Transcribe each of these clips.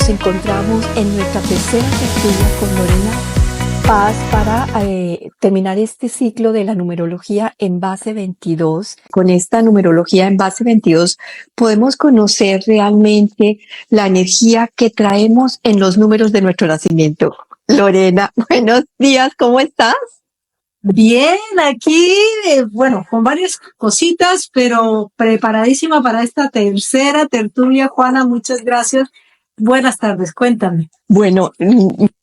Nos encontramos en nuestra tercera tertulia con Lorena Paz para terminar este ciclo de la numerología en base 22. Con esta numerología en base 22 podemos conocer realmente la energía que traemos en los números de nuestro nacimiento. Lorena, buenos días, ¿cómo estás? Bien, aquí, bueno, con varias cositas, pero preparadísima para esta tercera tertulia. Juana, muchas gracias. Buenas tardes, cuéntame. Bueno,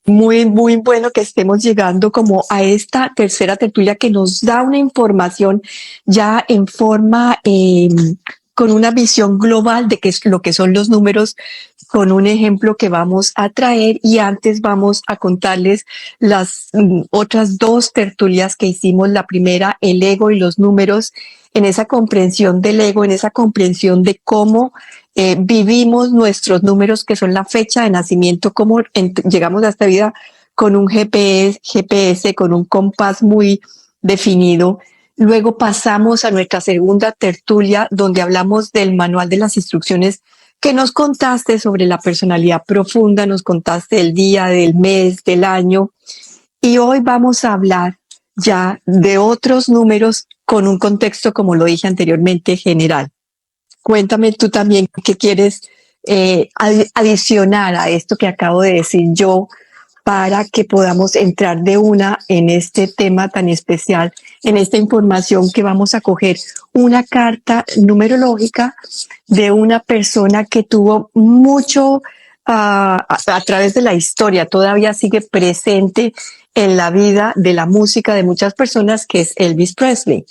muy bueno que estemos llegando como a esta tercera tertulia que nos da una información ya en forma, con una visión global de qué es lo que son los números, con un ejemplo que vamos a traer, y antes vamos a contarles las otras dos tertulias que hicimos. La primera, el ego y los números, en esa comprensión del ego, en esa comprensión de cómo vivimos nuestros números, que son la fecha de nacimiento, cómo llegamos a esta vida con un GPS, con un compás muy definido. Luego pasamos a nuestra segunda tertulia, donde hablamos del manual de las instrucciones que nos contaste sobre la personalidad profunda, nos contaste el día, del mes, del año. Y hoy vamos a hablar ya de otros números con un contexto, como lo dije anteriormente, general. Cuéntame tú también qué quieres adicionar a esto que acabo de decir yo, para que podamos entrar de una en este tema tan especial, en esta información que vamos a coger una carta numerológica de una persona que tuvo mucho a través de la historia, todavía sigue presente en la vida de la música de muchas personas, que es Elvis Presley.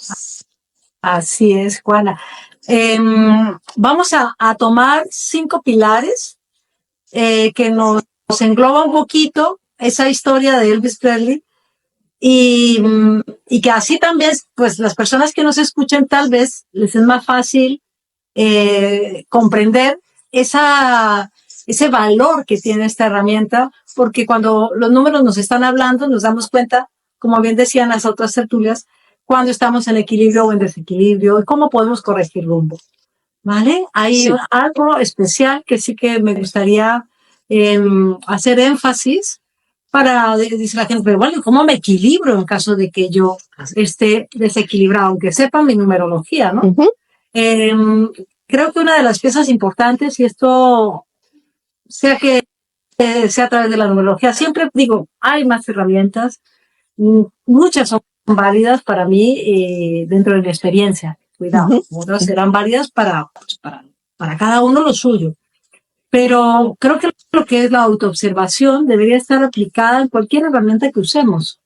Así es, Juana. Vamos a tomar 5 pilares que nos engloba un poquito esa historia de Elvis Presley y que así también, pues las personas que nos escuchen tal vez les es más fácil comprender ese valor que tiene esta herramienta, porque cuando los números nos están hablando nos damos cuenta, como bien decían las otras tertulias, cuando estamos en equilibrio o en desequilibrio, y cómo podemos corregir rumbo. ¿Vale? Hay Sí. algo especial que sí que me gustaría hacer énfasis para, dice la gente, pero bueno, ¿cómo me equilibro en caso de que yo esté desequilibrado? Aunque sepa mi numerología, ¿no? Creo que una de las piezas importantes, y esto sea que sea a través de la numerología, siempre digo, hay más herramientas, muchas son válidas para mí dentro de mi experiencia. Cuidado, otras serán válidas para cada uno lo suyo. Pero creo que lo que es la autoobservación debería estar aplicada en cualquier herramienta que usemos,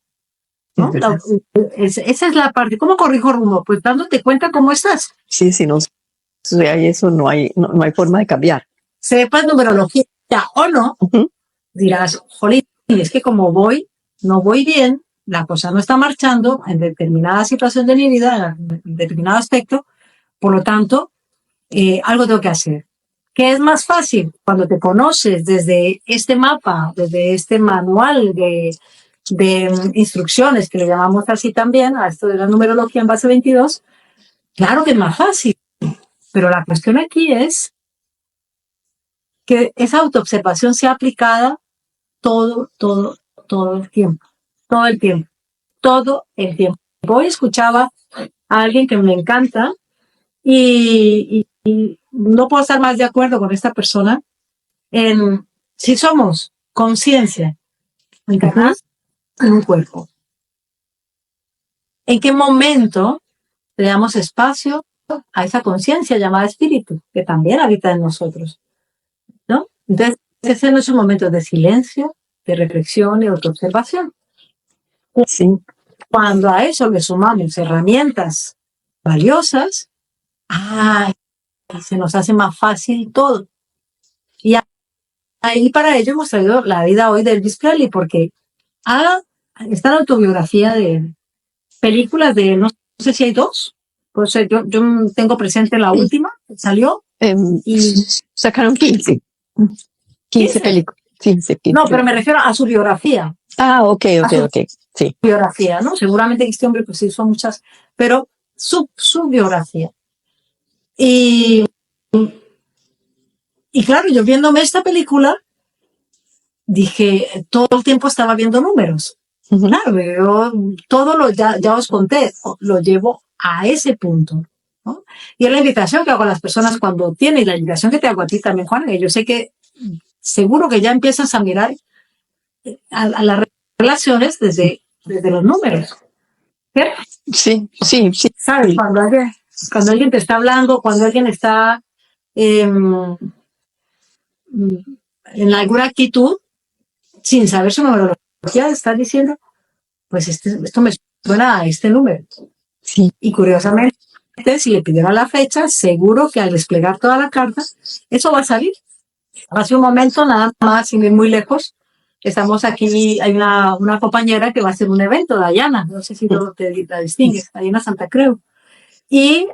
¿no? Esa es la parte. ¿Cómo corrijo rumbo? Pues dándote cuenta cómo estás. Sí, si no hay eso, no hay forma de cambiar. Sepas numerología o no, dirás, jolín, es que como no voy bien, la cosa no está marchando en determinada situación de mi vida, en determinado aspecto, por lo tanto, algo tengo que hacer. ¿Qué es más fácil? Cuando te conoces desde este mapa, desde este manual de instrucciones, que le llamamos así también, a esto de la numerología en base 22, claro que es más fácil. Pero la cuestión aquí es que esa autoobservación sea aplicada todo el tiempo. Todo el tiempo. Todo el tiempo. Hoy escuchaba a alguien que me encanta y no puedo estar más de acuerdo con esta persona en si somos conciencia encarnadas en un cuerpo. ¿En qué momento le damos espacio a esa conciencia llamada espíritu, que también habita en nosotros? ¿No? Entonces, ese no es un momento de silencio, de reflexión y autoobservación. Sí. Cuando a eso le sumamos herramientas valiosas, se nos hace más fácil todo. Y ahí para ello hemos traído la vida hoy de Elvis Presley, porque está la autobiografía de películas de, no sé si hay 2, pues yo tengo presente la última, que salió. Y sacaron 15 películas. 15. No, pero me refiero a su biografía. Ok. Sí. Biografía, ¿no? Seguramente este hombre pues hizo muchas, pero su biografía. Y claro, yo viéndome esta película, dije, todo el tiempo estaba viendo números. Claro, yo ya os conté, lo llevo a ese punto, ¿no? Y es la invitación que hago a las personas cuando tienen, y la invitación que te hago a ti también, Juan, que yo sé que seguro que ya empiezas a mirar a las relaciones desde los números. ¿Cierto? Sí, sí, sí. ¿Sabes? Cuando alguien te está hablando, cuando alguien está en alguna actitud, sin saber su numerología, está diciendo, pues esto me suena a este número. Sí. Y curiosamente, si le pidieron la fecha, seguro que al desplegar toda la carta, eso va a salir. Hace un momento, nada más, sin ir muy lejos, estamos aquí, hay una compañera que va a hacer un evento, Dayana, no sé si te la distingues, Dayana Santa Creu. Y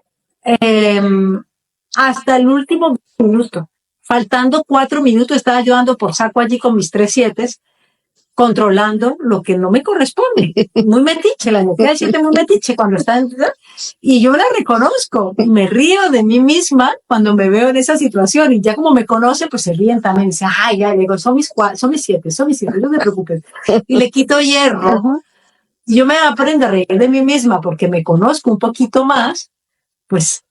hasta el último minuto, faltando 4 minutos, estaba yo dando por saco allí con mis 3 7, controlando lo que no me corresponde. Muy metiche, la energía de 7 muy metiche cuando está en... Y yo la reconozco, me río de mí misma cuando me veo en esa situación, y ya como me conoce, pues se ríen también, dice, ay, ya, digo, son mis 7, no te preocupes. Y le quito hierro. Y yo me aprendo a reír de mí misma porque me conozco un poquito más, pues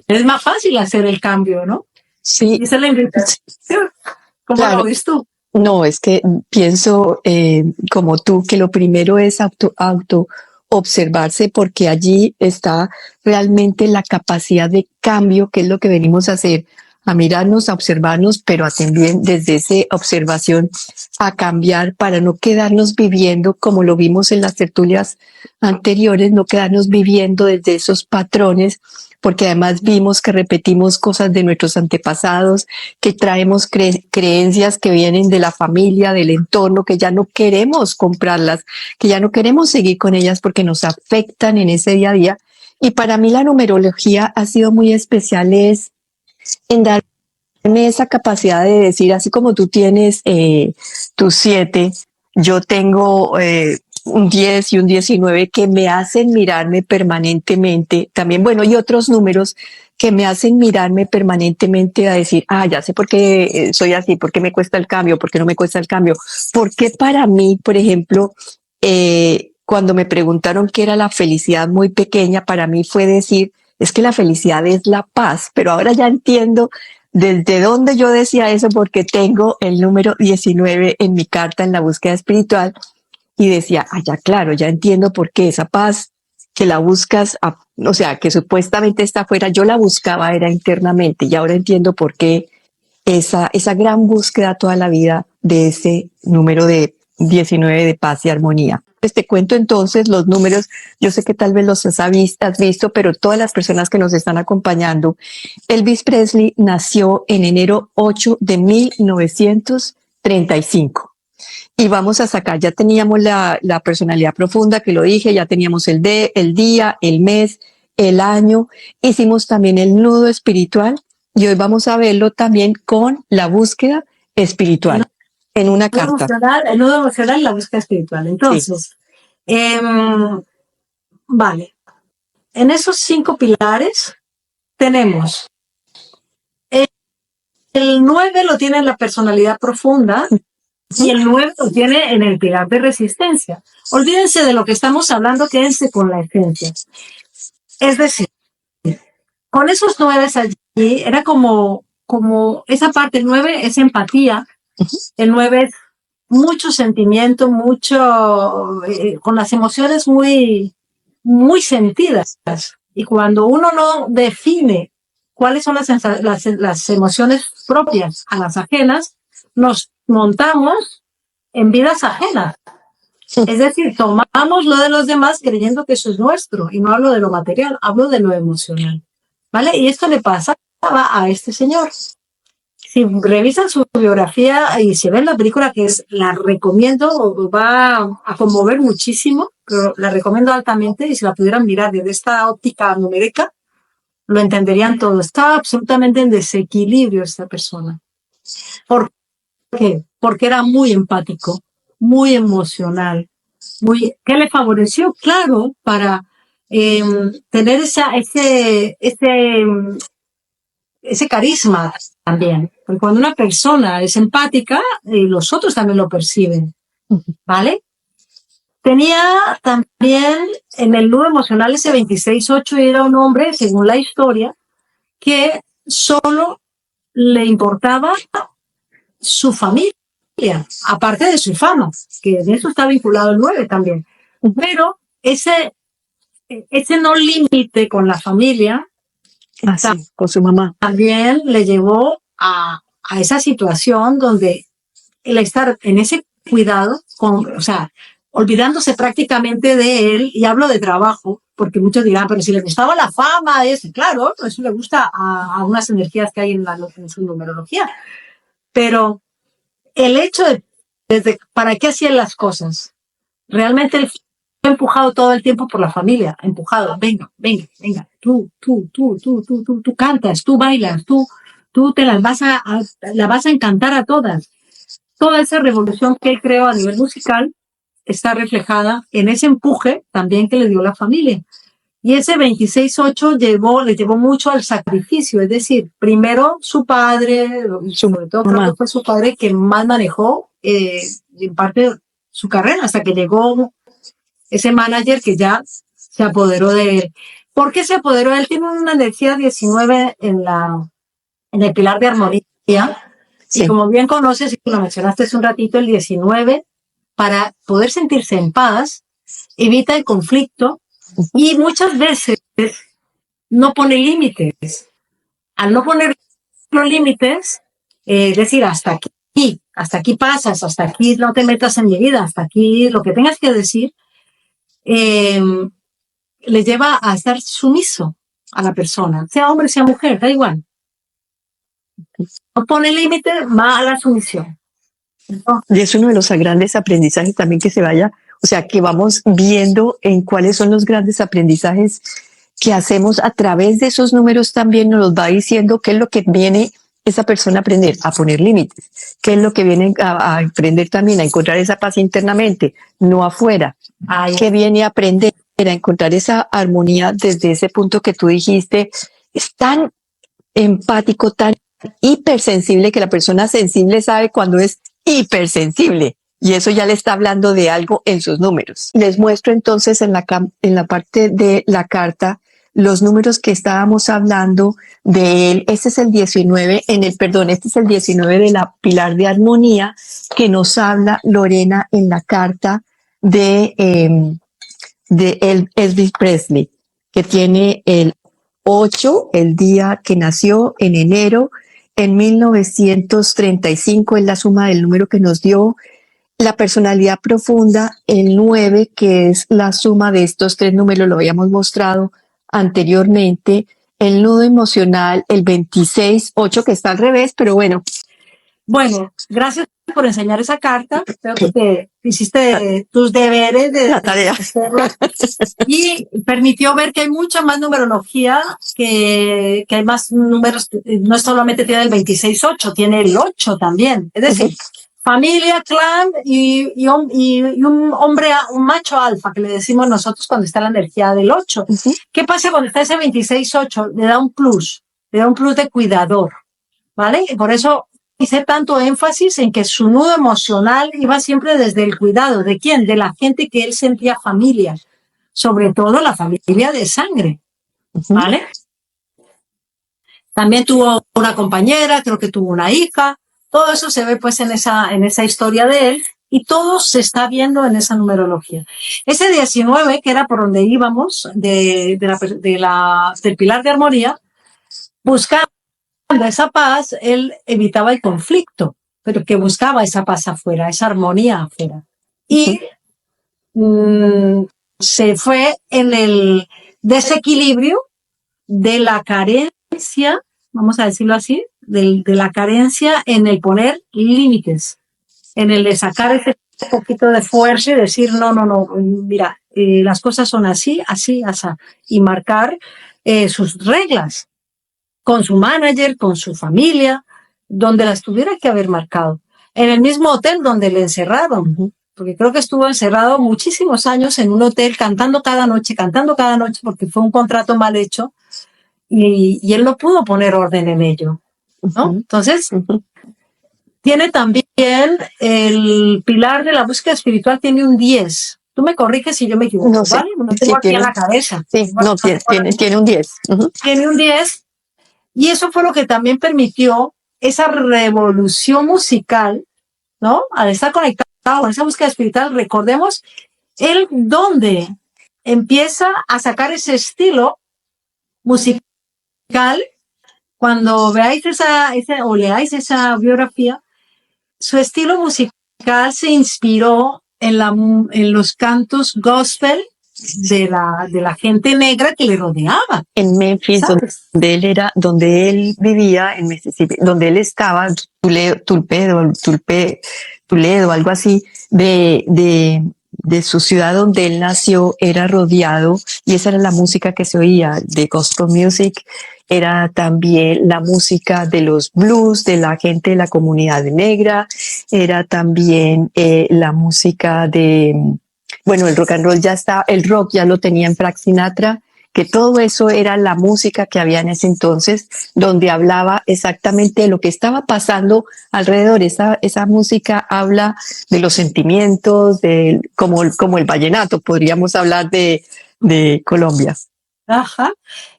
es más fácil hacer el cambio, ¿no? Sí. Y esa es la invitación. ¿Cómo Claro. lo ves tú? No, es que pienso como tú que lo primero es auto observarse, porque allí está realmente la capacidad de cambio, que es lo que venimos a hacer, a mirarnos, a observarnos, pero a también desde esa observación a cambiar para no quedarnos viviendo como lo vimos en las tertulias anteriores, no quedarnos viviendo desde esos patrones, porque además vimos que repetimos cosas de nuestros antepasados, que traemos creencias que vienen de la familia, del entorno, que ya no queremos comprarlas, que ya no queremos seguir con ellas porque nos afectan en ese día a día. Y para mí la numerología ha sido muy especial, es en darme esa capacidad de decir, así como tú tienes tus 7, yo tengo un 10 y un 19 que me hacen mirarme permanentemente. También, bueno, y otros números que me hacen mirarme permanentemente a decir, ya sé por qué soy así, por qué me cuesta el cambio, por qué no me cuesta el cambio. Porque para mí, por ejemplo, cuando me preguntaron qué era la felicidad muy pequeña, para mí fue decir, es que la felicidad es la paz, pero ahora ya entiendo desde dónde yo decía eso, porque tengo el número 19 en mi carta en la búsqueda espiritual, y decía, ya claro, ya entiendo por qué esa paz que la buscas, o sea, que supuestamente está afuera, yo la buscaba era internamente, y ahora entiendo por qué esa gran búsqueda toda la vida de ese número de 19 de paz y armonía. Pues te cuento entonces los números, yo sé que tal vez los has visto, pero todas las personas que nos están acompañando, Elvis Presley nació en enero 8 de 1935. Y vamos a sacar, ya teníamos la personalidad profunda, que lo dije, ya teníamos el día, el mes, el año, hicimos también el nudo espiritual, y hoy vamos a verlo también con la búsqueda espiritual en una carta. El nudo emocional y la búsqueda espiritual. Entonces, sí. Vale. En esos 5 pilares tenemos el 9 lo tiene en la personalidad profunda, y el 9 lo tiene en el pilar de resistencia. Olvídense de lo que estamos hablando, quédense con la esencia. Es decir, con esos 9 allí, era como esa parte, el 9 es empatía, el 9 es mucho sentimiento, con las emociones muy, muy sentidas. Y cuando uno no define cuáles son las emociones propias a las ajenas, nos montamos en vidas ajenas. Es decir, tomamos lo de los demás creyendo que eso es nuestro, y no hablo de lo material, hablo de lo emocional. ¿Vale? Y esto le pasa a este señor. Si revisan su biografía y se ven la película, la recomiendo, va a conmover muchísimo, pero la recomiendo altamente, y si la pudieran mirar desde esta óptica numérica, lo entenderían todo. Estaba absolutamente en desequilibrio esta persona. ¿Por qué? Porque era muy empático, muy emocional, ¿qué le favoreció? Claro, para tener ese carisma también. Porque cuando una persona es empática, los otros también lo perciben, ¿vale? Tenía también en el nudo emocional ese 26-8 y era un hombre, según la historia, que solo le importaba su familia, aparte de su fama, que en eso está vinculado el 9 también. Pero ese no límite con la familia sí, con su mamá también le llevó a esa situación donde el estar en ese cuidado, o sea, olvidándose prácticamente de él, y hablo de trabajo, porque muchos dirán, pero si le gustaba la fama, claro, eso le gusta a unas energías que hay en su numerología. Pero el hecho desde para qué hacían las cosas, realmente él fue empujado todo el tiempo por la familia, empujado, venga, tú cantas, tú bailas, tú te la vas a encantar a todas. Toda esa revolución que él creó a nivel musical está reflejada en ese empuje también que le dio la familia. Y ese 26-8 le llevó mucho al sacrificio, es decir, primero su padre, sobre todo creo que fue su padre que más manejó en parte su carrera, hasta que llegó ese manager que ya se apoderó de él. ¿Por qué se apoderó? Él tiene una energía 19 en el pilar de armonía. Sí. Y como bien conoces, y lo mencionaste hace un ratito, el 19, para poder sentirse en paz, evita el conflicto y muchas veces no pone límites. Al no poner los límites, decir hasta aquí pasas, hasta aquí no te metas en mi vida, hasta aquí lo que tengas que decir, le lleva a estar sumiso a la persona, sea hombre, sea mujer, da igual. No pone límite, va a la sumisión. Y es uno de los grandes aprendizajes también que se vaya, o sea, que vamos viendo en cuáles son los grandes aprendizajes que hacemos a través de esos números. También nos va diciendo qué es lo que viene esa persona a aprender, a poner límites, qué es lo que viene a aprender también, a encontrar esa paz internamente, no afuera, qué viene a aprender a encontrar esa armonía desde ese punto que tú dijiste. Es tan empático, tan hipersensible, que la persona sensible sabe cuando es hipersensible, y eso ya le está hablando de algo en sus números. Les muestro entonces en la parte de la carta los números que estábamos hablando de él. Este es el 19 este es el 19 de la pilar de armonía que nos habla Lorena en la carta de Elvis Presley, que tiene el 8, el día que nació en enero en 1935, es la suma del número que nos dio. La personalidad profunda, el 9, que es la suma de estos tres números, lo habíamos mostrado anteriormente. El nudo emocional, el 26-8, que está al revés, pero bueno. Bueno, gracias por enseñar esa carta. Creo que hiciste tus deberes de la tarea. Y permitió ver que hay mucha más numerología, que hay más números. No solamente tiene el 26-8, tiene el 8 también. Es decir, familia, clan y un hombre, un macho alfa, que le decimos nosotros cuando está la energía del 8. ¿Qué pasa cuando está ese 26-8? Le da un plus de cuidador, ¿vale? Y por eso hice tanto énfasis en que su nudo emocional iba siempre desde el cuidado. ¿De quién? De la gente que él sentía familia, sobre todo la familia de sangre, ¿vale? También tuvo una compañera, creo que tuvo una hija. Todo eso se ve pues en esa historia de él, y todo se está viendo en esa numerología. Ese 19, que era por donde íbamos, del pilar de armonía, buscando esa paz, él evitaba el conflicto, pero que buscaba esa paz afuera, esa armonía afuera. Y se fue en el desequilibrio de la carencia, vamos a decirlo así, de la carencia en el poner límites, en el de sacar ese poquito de fuerza y decir, no, mira, las cosas son así, y marcar sus reglas con su manager, con su familia, donde las tuviera que haber marcado. En el mismo hotel donde le encerraron, porque creo que estuvo encerrado muchísimos años en un hotel cantando cada noche, porque fue un contrato mal hecho. y él no pudo poner orden en ello, ¿no? Entonces, tiene también el pilar de la búsqueda espiritual, tiene un 10. Tú me corriges si yo me equivoco, No sé. ¿vale? No tengo Sí, aquí en la cabeza. Sí, no, tiene un 10. Tiene un 10. Y eso fue lo que también permitió esa revolución musical, ¿no? Al estar conectado con esa búsqueda espiritual, recordemos él donde empieza a sacar ese estilo musical. Cuando veáis o leáis esa biografía, su estilo musical se inspiró en los cantos gospel de la gente negra que le rodeaba. En Memphis, ¿Sabes? donde él vivía, en Mississippi, donde él estaba, Toledo, algo así, de su ciudad donde él nació, era rodeado, y esa era la música que se oía, de gospel music. Era también la música de los blues, de la gente de la comunidad negra, era también la música bueno, el rock and roll el rock ya lo tenía en Frank Sinatra, que todo eso era la música que había en ese entonces, donde hablaba exactamente de lo que estaba pasando alrededor. Esa música habla de los sentimientos, como el vallenato, podríamos hablar de Colombia. Ajá.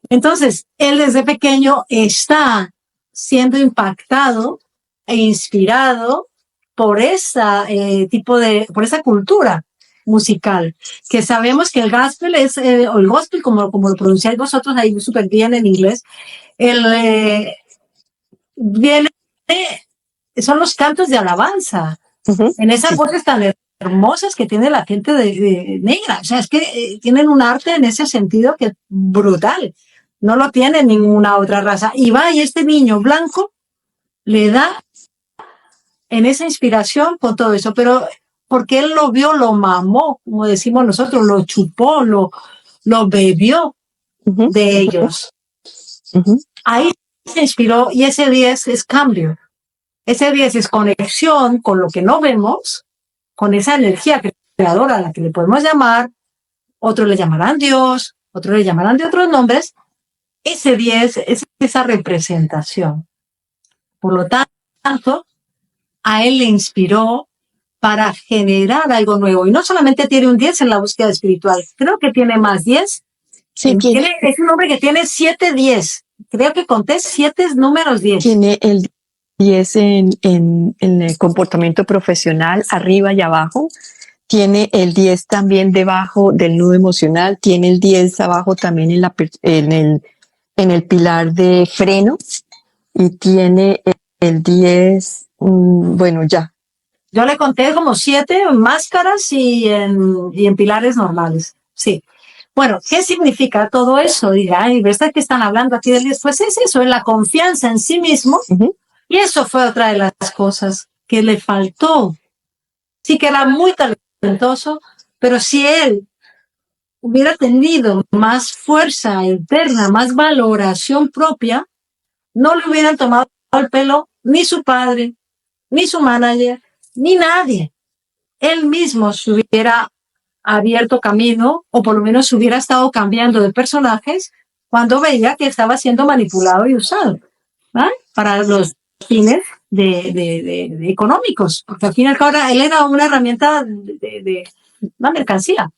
Entonces, él desde pequeño está siendo impactado e inspirado por por esa cultura musical, que sabemos que el gospel o el gospel, como lo pronunciáis vosotros ahí súper bien en inglés, viene, son los cantos de alabanza, en esas voces tan hermosas que tiene la gente de negra. O sea, es que tienen un arte en ese sentido que es brutal. No lo tiene ninguna otra raza. Y este niño blanco le da en esa inspiración con todo eso, pero porque él lo vio, lo mamó, como decimos nosotros, lo chupó, lo bebió de ellos. Ahí se inspiró, y ese 10 es cambio. Ese 10 es conexión con lo que no vemos, con esa energía creadora a la que le podemos llamar, otros le llamarán Dios, otros le llamarán de otros nombres. Ese 10 es esa representación. Por lo tanto, a él le inspiró para generar algo nuevo. Y no solamente tiene un 10 en la búsqueda espiritual, creo que tiene más 10. Sí, es un hombre que tiene 7 10. Creo que conté 7 números 10. Tiene el 10 en el comportamiento profesional, arriba y abajo. Tiene el 10 también debajo del nudo emocional. Tiene el 10 abajo también en el pilar de freno. Y tiene el 10, bueno, ya. Yo le conté como 7 en máscaras y en pilares normales. Sí. Bueno, ¿qué significa todo eso? Dirá, ¿y ves que están hablando aquí del 10? Pues es eso, es la confianza en sí mismo. Y eso fue otra de las cosas que le faltó. Sí que era muy talentoso, pero si él hubiera tenido más fuerza interna, más valoración propia, no le hubieran tomado el pelo ni su padre, ni su manager, ni nadie. Él mismo se hubiera abierto camino, o por lo menos hubiera estado cambiando de personajes cuando veía que estaba siendo manipulado y usado, ¿vale? Para los fines económicos, porque al fin y al cabo él era una herramienta de una mercancía,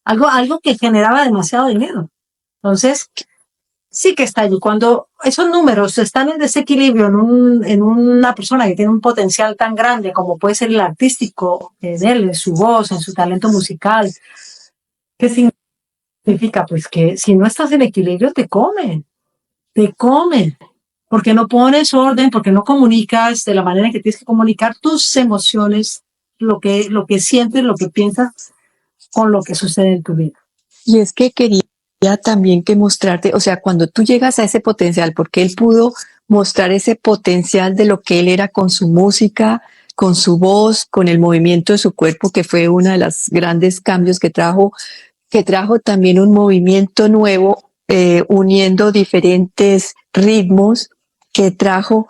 algo que generaba demasiado dinero. Entonces, sí que está allí. Cuando esos números están en desequilibrio en una persona que tiene un potencial tan grande como puede ser el artístico en él, en su voz, en su talento musical, ¿qué significa? Pues que si no estás en equilibrio te comen, porque no pones orden, porque no comunicas de la manera en que tienes que comunicar tus emociones, lo que sientes, lo que piensas con lo que sucede en tu vida. Y es que quería también que mostrarte, o sea, cuando tú llegas a ese potencial, porque él pudo mostrar ese potencial de lo que él era con su música, con su voz, con el movimiento de su cuerpo, que fue uno de los grandes cambios que trajo también un movimiento nuevo, uniendo diferentes ritmos que trajo,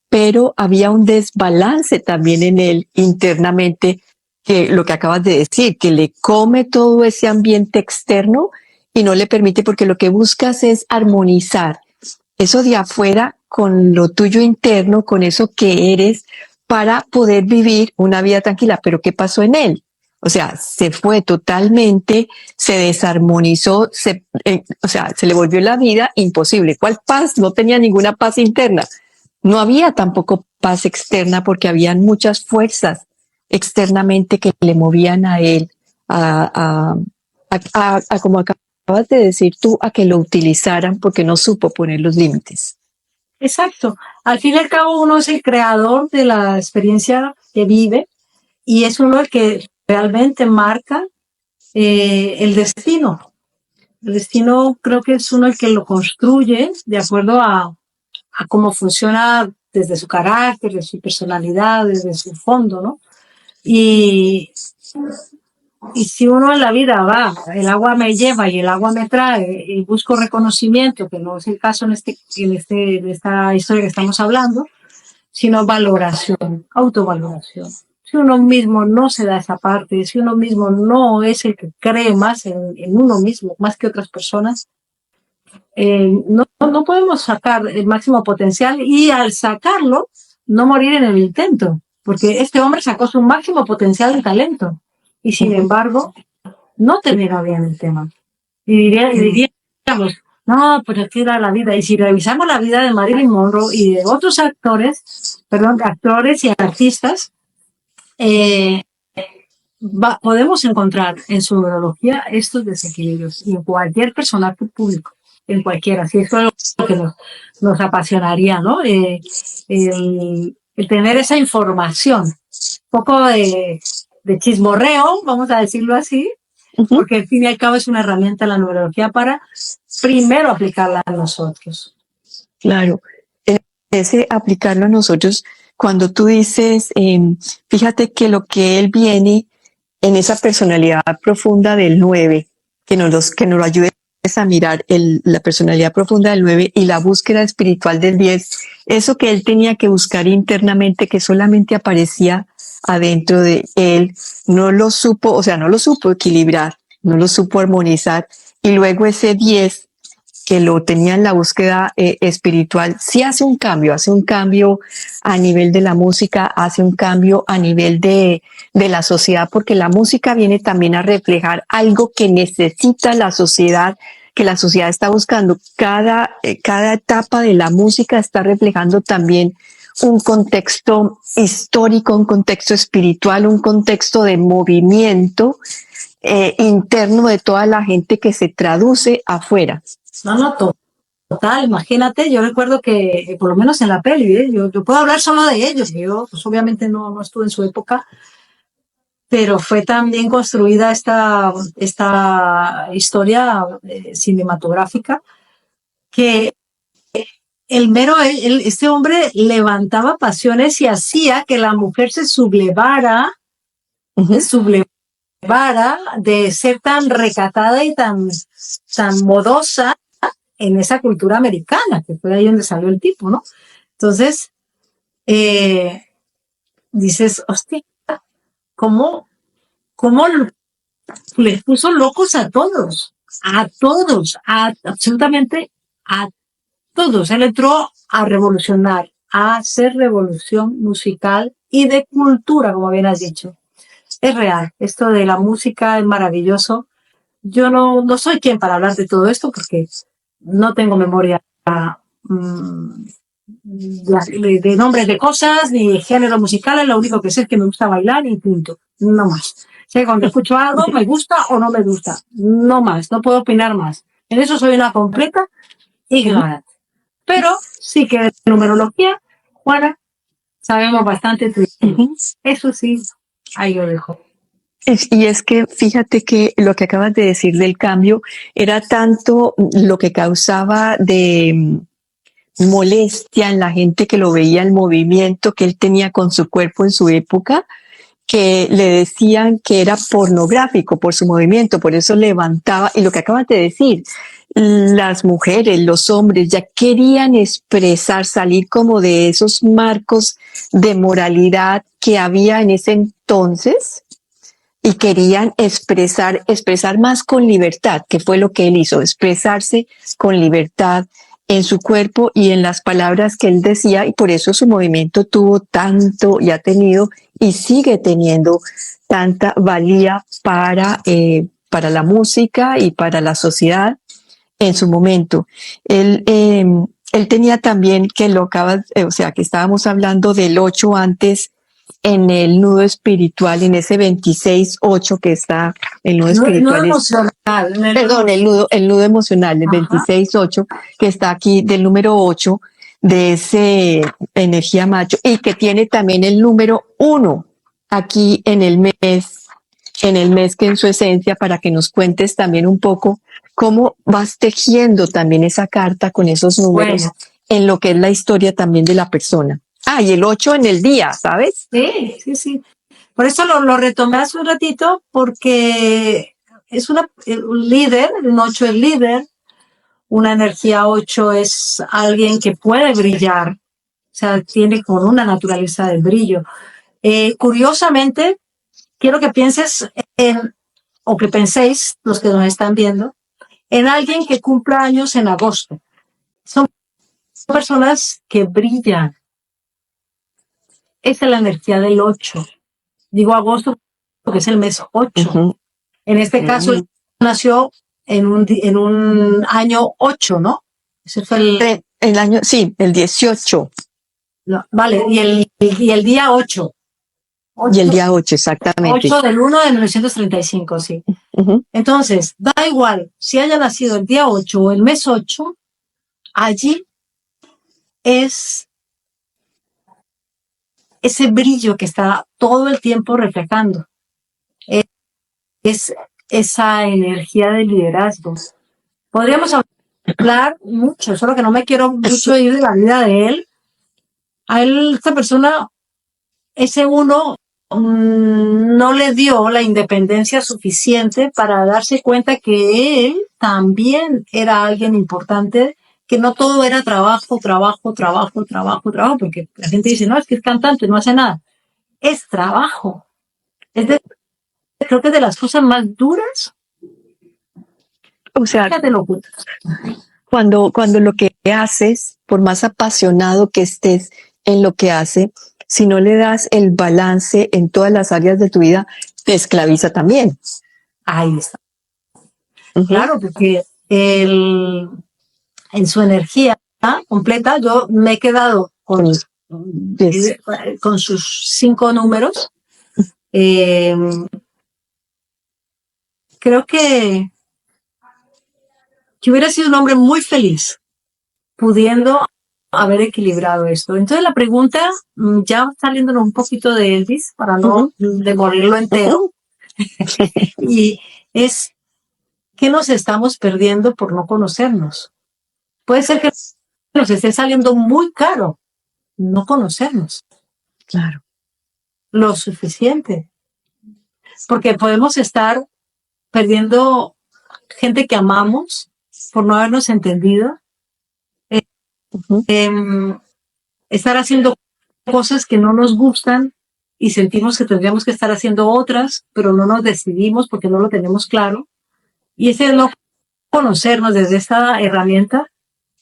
pero había un desbalance también en él internamente, que lo que acabas de decir, que le come todo ese ambiente externo y no le permite, porque lo que buscas es armonizar, eso de afuera con lo tuyo interno, con eso que eres, para poder vivir una vida tranquila. Pero ¿qué pasó en él? O sea, se fue totalmente, se desarmonizó, o sea, se le volvió la vida imposible. ¿Cuál paz? No tenía ninguna paz interna. No había tampoco paz externa porque habían muchas fuerzas externamente que le movían a él a como acabas de decir tú, a que lo utilizaran porque no supo poner los límites. Exacto. Al fin y al cabo uno es el creador de la experiencia que vive y es uno el que realmente marca el destino. El destino creo que es uno el que lo construye de acuerdo a cómo funciona desde su carácter, desde su personalidad, desde su fondo, ¿no? Y si uno en la vida va, el agua me lleva y el agua me trae y busco reconocimiento, que no es el caso en esta historia que estamos hablando, sino valoración, autovaloración. Si uno mismo no se da esa parte, si uno mismo no es el que cree más en uno mismo, más que otras personas, no podemos sacar el máximo potencial y al sacarlo, no morir en el intento, porque este hombre sacó su máximo potencial de talento y sin embargo no terminó bien el tema. Y diríamos, no, pues aquí era la vida. Y si revisamos la vida de Marilyn Monroe y de otros actores y artistas, podemos encontrar en su neurología estos desequilibrios y en cualquier personaje público, en cualquiera. Si eso es lo que nos apasionaría, ¿no? El tener esa información, un poco de chismorreo, vamos a decirlo así, porque al fin y al cabo es una herramienta la numerología para primero aplicarla a nosotros. Claro, ese aplicarlo a nosotros, cuando tú dices, fíjate que lo que él viene en esa personalidad profunda del 9, que nos lo ayude a mirar la personalidad profunda del 9 y la búsqueda espiritual del 10, eso que él tenía que buscar internamente, que solamente aparecía adentro de él, no lo supo equilibrar, no lo supo armonizar, y luego ese 10 que lo tenía en la búsqueda espiritual, sí hace un cambio a nivel de la música, hace un cambio a nivel de la sociedad, porque la música viene también a reflejar algo que necesita la sociedad, que la sociedad está buscando. Cada etapa de la música está reflejando también un contexto histórico, un contexto espiritual, un contexto de movimiento interno de toda la gente que se traduce afuera. No, total, imagínate, yo recuerdo que por lo menos en la peli, yo puedo hablar solo de ellos, yo pues obviamente no estuve en su época, pero fue tan bien construida esta historia cinematográfica que este hombre levantaba pasiones y hacía que la mujer se sublevara de ser tan recatada y tan modosa en esa cultura americana, que fue ahí donde salió el tipo, ¿no? Entonces, dices, hostia, ¿cómo les puso locos a todos, absolutamente a todos? Él entró a revolucionar, a hacer revolución musical y de cultura, como bien has dicho. Es real, esto de la música es maravilloso. Yo no soy quien para hablar de todo esto porque no tengo memoria de nombres de cosas ni géneros musicales, lo único que sé es que me gusta bailar y punto, no más. Sé que cuando escucho algo me gusta o no me gusta, no más, no puedo opinar más. En eso soy una completa ignorante. Pero sí que de numerología, Juana, sabemos bastante. Eso sí, ahí lo dejo. Y es que fíjate que lo que acabas de decir del cambio era tanto lo que causaba de molestia en la gente que lo veía, el movimiento que él tenía con su cuerpo en su época, que le decían que era pornográfico por su movimiento, por eso levantaba, y lo que acabas de decir, las mujeres, los hombres ya querían expresar, salir como de esos marcos de moralidad que había en ese entonces, y querían expresar más con libertad, que fue lo que él hizo, expresarse con libertad en su cuerpo y en las palabras que él decía, y por eso su movimiento tuvo tanto y ha tenido y sigue teniendo tanta valía para la música y para la sociedad en su momento. Él tenía también, que lo acabas, o sea, que estábamos hablando del 8 antes en el nudo espiritual, en ese 26-8 que está, el nudo espiritual. No emocional. Perdón, el nudo emocional, el 26-8, que está aquí del número 8, de ese energía macho, y que tiene también el número 1 aquí en el mes que en su esencia, para que nos cuentes también un poco cómo vas tejiendo también esa carta con esos números en lo que es la historia también de la persona. Y el 8 en el día, ¿sabes? Sí. Por eso lo retomé hace un ratito, porque es un líder, un 8 es líder, una energía 8 es alguien que puede brillar, o sea, tiene como una naturaleza de brillo. Curiosamente, quiero que pienses o que penséis, los que nos están viendo, en alguien que cumpla años en agosto. Son personas que brillan. Esa es la energía del 8. Digo agosto porque es el mes 8. En este caso, nació en un año 8, ¿no? Ese fue el año, sí, el 18. No, vale, y el día 8. Y el día 8, exactamente. 8 del 1 de 1935, sí. Entonces, da igual si haya nacido el día 8 o el mes 8, allí es ese brillo que está todo el tiempo reflejando. Es esa energía de liderazgo. Podríamos hablar mucho, solo que no me quiero mucho ir de la vida de él. A él, esta persona, ese uno, no le dio la independencia suficiente para darse cuenta que él también era alguien importante, que no todo era trabajo, porque la gente dice, no, es que es cantante, no hace nada. Es trabajo. Creo que es de las cosas más duras. O sea, cuando lo que haces, por más apasionado que estés en lo que hace, si no le das el balance en todas las áreas de tu vida, te esclaviza también. Ahí está. Claro, porque en su energía completa, yo me he quedado con sus 5 números. Creo que hubiera sido un hombre muy feliz pudiendo haber equilibrado esto. Entonces la pregunta, ya saliéndonos un poquito de Elvis, para no demolirlo entero, y es, ¿qué nos estamos perdiendo por no conocernos? Puede ser que nos esté saliendo muy caro no conocernos. Claro. Lo suficiente. Porque podemos estar perdiendo gente que amamos por no habernos entendido. Estar haciendo cosas que no nos gustan y sentimos que tendríamos que estar haciendo otras, pero no nos decidimos porque no lo tenemos claro. Y ese no conocernos desde esta herramienta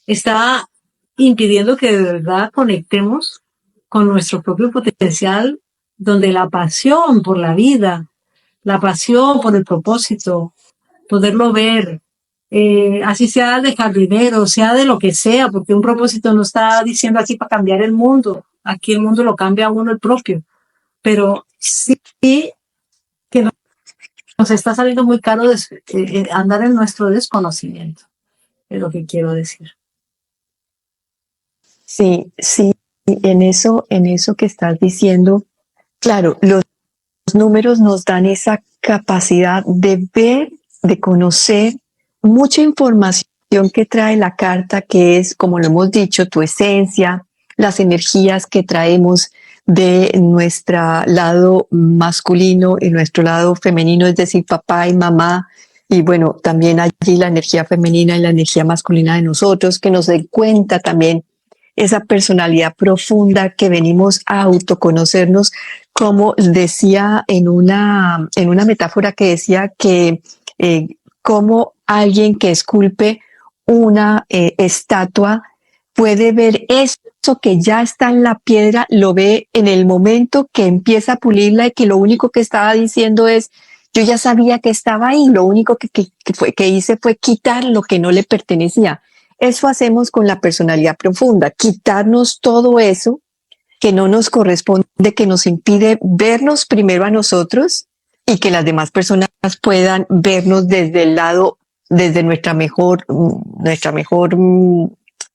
está impidiendo que de verdad conectemos con nuestro propio potencial, donde la pasión por la vida, la pasión por el propósito, poderlo ver, así sea de jardinero, sea de lo que sea, porque un propósito no está diciendo aquí para cambiar el mundo, aquí el mundo lo cambia uno el propio, pero sí que nos está saliendo muy caro andar en nuestro desconocimiento, es lo que quiero decir. Sí, en eso que estás diciendo, claro, los números nos dan esa capacidad de ver, de conocer mucha información que trae la carta, que es, como lo hemos dicho, tu esencia, las energías que traemos de nuestro lado masculino y nuestro lado femenino, es decir, papá y mamá, y bueno, también allí la energía femenina y la energía masculina de nosotros, que nos den cuenta también esa personalidad profunda que venimos a autoconocernos, como decía en una metáfora que decía que como alguien que esculpe una estatua, puede ver eso que ya está en la piedra, lo ve en el momento que empieza a pulirla y que lo único que estaba diciendo es, yo ya sabía que estaba ahí, lo único que hice fue quitar lo que no le pertenecía. Eso hacemos con la personalidad profunda, quitarnos todo eso que no nos corresponde, que nos impide vernos primero a nosotros y que las demás personas puedan vernos desde el lado, desde nuestra mejor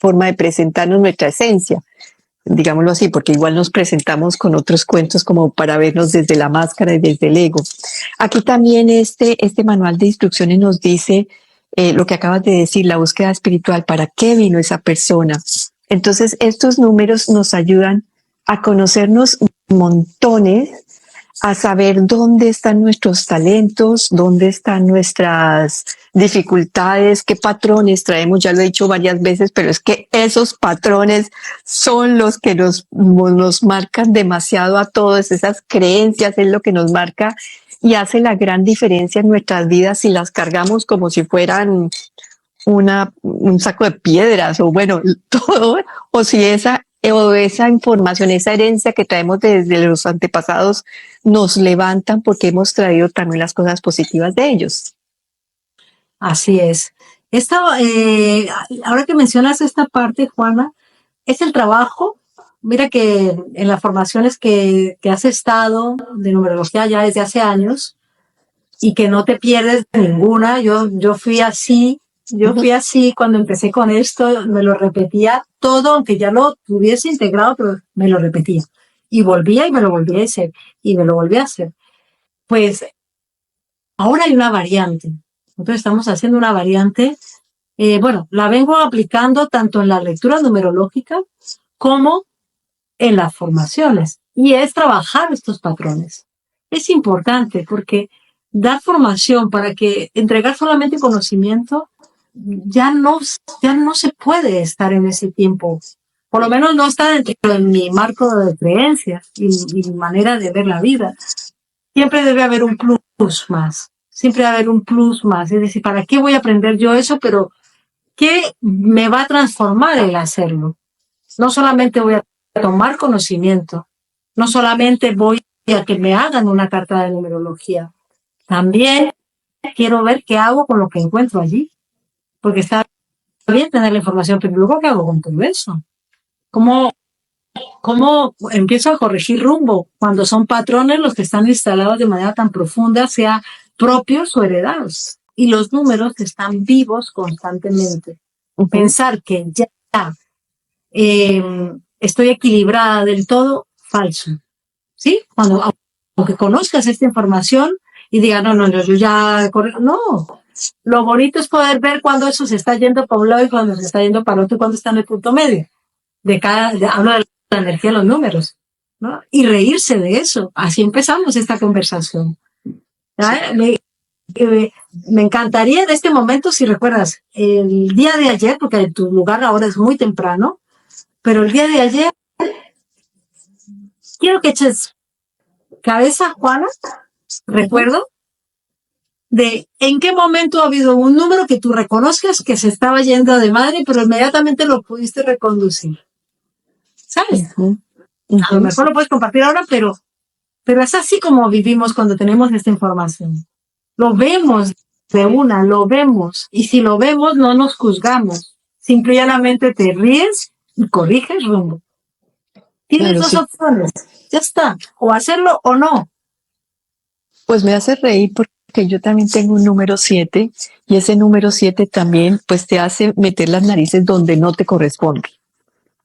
forma de presentarnos, nuestra esencia, digámoslo así, porque igual nos presentamos con otros cuentos como para vernos desde la máscara y desde el ego. Aquí también este manual de instrucciones nos dice lo que acabas de decir, la búsqueda espiritual, para qué vino esa persona. Entonces, estos números nos ayudan a conocernos montones, a saber dónde están nuestros talentos, dónde están nuestras dificultades, qué patrones traemos, ya lo he dicho varias veces, pero es que esos patrones son los que nos marcan demasiado a todos, esas creencias es lo que nos marca y hace la gran diferencia en nuestras vidas si las cargamos como si fueran un saco de piedras o bueno, todo, o si esa información, esa herencia que traemos desde los antepasados nos levantan porque hemos traído también las cosas positivas de ellos. Así es. Ahora que mencionas esta parte, Juana, es el trabajo. Mira que en las formaciones que has estado de numerología ya desde hace años y que no te pierdes de ninguna. Yo fui así cuando empecé con esto, me lo repetía todo, aunque ya lo tuviese integrado, pero me lo repetía. Y volvía y me lo volvía a hacer, y me lo volvía a hacer. Pues ahora hay una variante. Nosotros estamos haciendo una variante, la vengo aplicando tanto en la lectura numerológica como en las formaciones. Y es trabajar estos patrones. Es importante porque dar formación para que entregar solamente conocimiento ya no se puede estar en ese tiempo. Por lo menos no está dentro de mi marco de creencias y mi manera de ver la vida. Siempre debe haber un plus más. Siempre debe haber un plus más. Es decir, ¿para qué voy a aprender yo eso? Pero ¿qué me va a transformar el hacerlo? No solamente voy a tomar conocimiento, no solamente voy a que me hagan una carta de numerología, también quiero ver qué hago con lo que encuentro allí, porque está bien tener la información, pero luego qué hago con todo eso. ¿Cómo empiezo a corregir rumbo cuando son patrones los que están instalados de manera tan profunda, sea propios o heredados? Y los números están vivos constantemente. Pensar que ya estoy equilibrada del todo, falso. ¿Sí? Aunque conozcas esta información y digas, no, yo ya... No. Lo bonito es poder ver cuando eso se está yendo para un lado y cuando se está yendo para otro y cuando está en el punto medio. Hablo de la energía de los números, ¿no? Y reírse de eso. Así empezamos esta conversación. Me encantaría en este momento, si recuerdas, el día de ayer, porque tu lugar ahora es muy temprano, pero el día de ayer, quiero que eches cabeza, Juana, recuerdo, de en qué momento ha habido un número que tú reconozcas que se estaba yendo de madre, pero inmediatamente lo pudiste reconducir. ¿Sabes? A lo mejor lo puedes compartir ahora, pero es así como vivimos cuando tenemos esta información. Lo vemos de una, lo vemos. Y si lo vemos, no nos juzgamos. Simplemente te ríes y corriges rumbo. Tienes dos opciones. Ya está. O hacerlo o no. Pues me hace reír porque yo también tengo un número 7 y ese número 7 también pues te hace meter las narices donde no te corresponde.